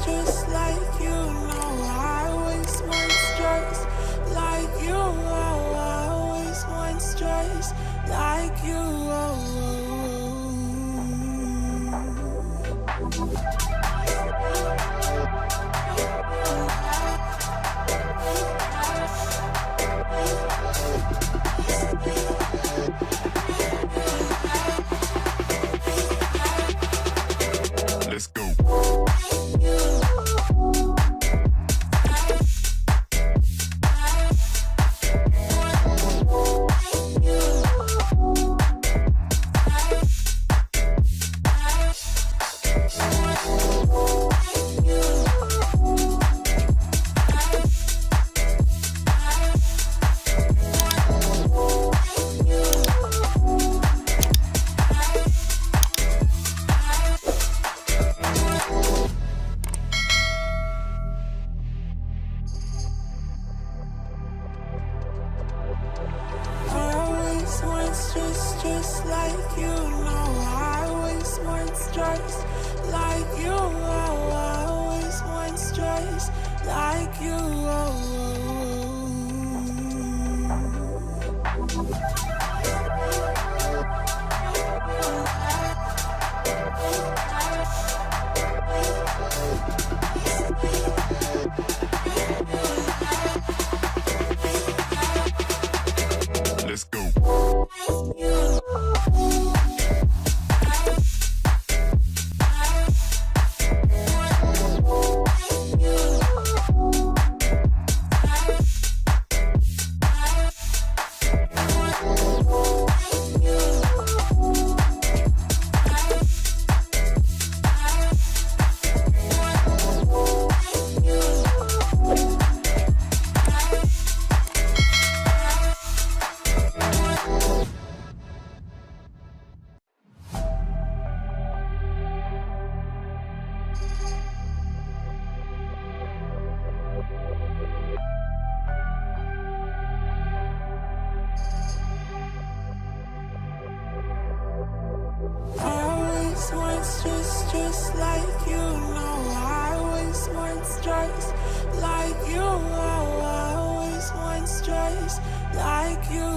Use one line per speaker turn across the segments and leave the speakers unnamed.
Just like you, no, I always want just like you, oh, I always want just like you,
Let's go. Just like you, no, I always want just like you, oh, I always want just like you, Let's go. Just like you, no, I always want just like you, oh, I always want just like you,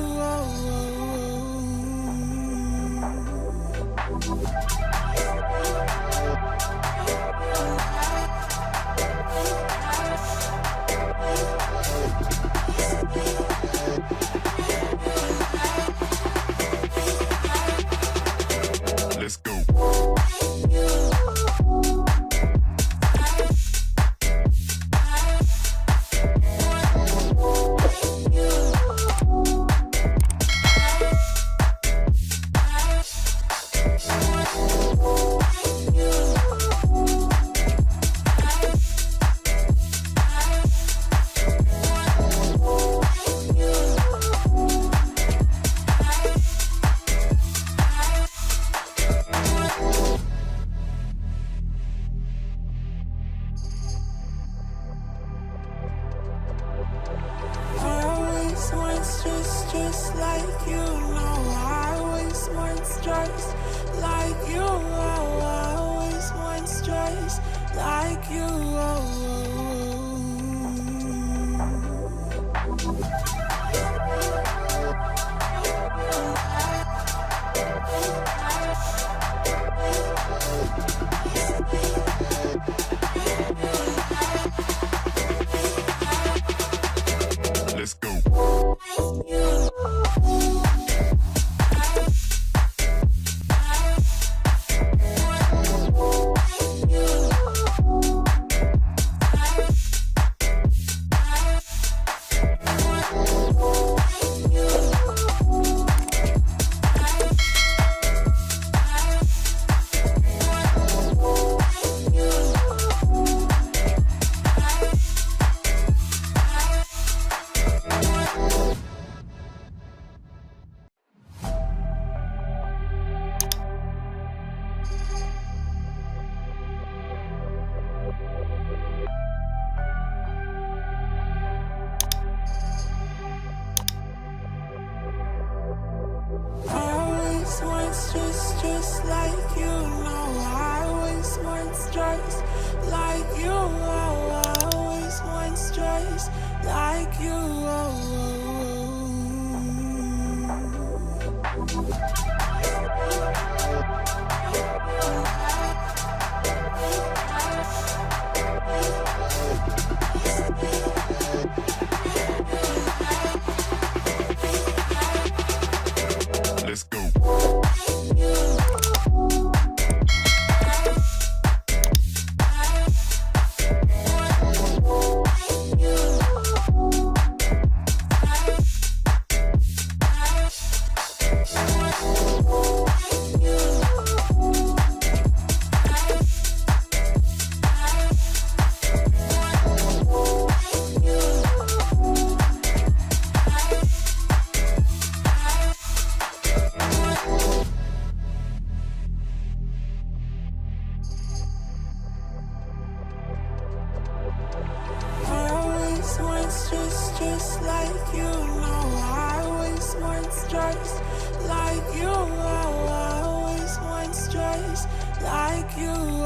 Let's go. Just like you, no, I always want just like you, oh, I always want just like you, Let's go.
just like you. No, I always want stress like you. I always want stress like you.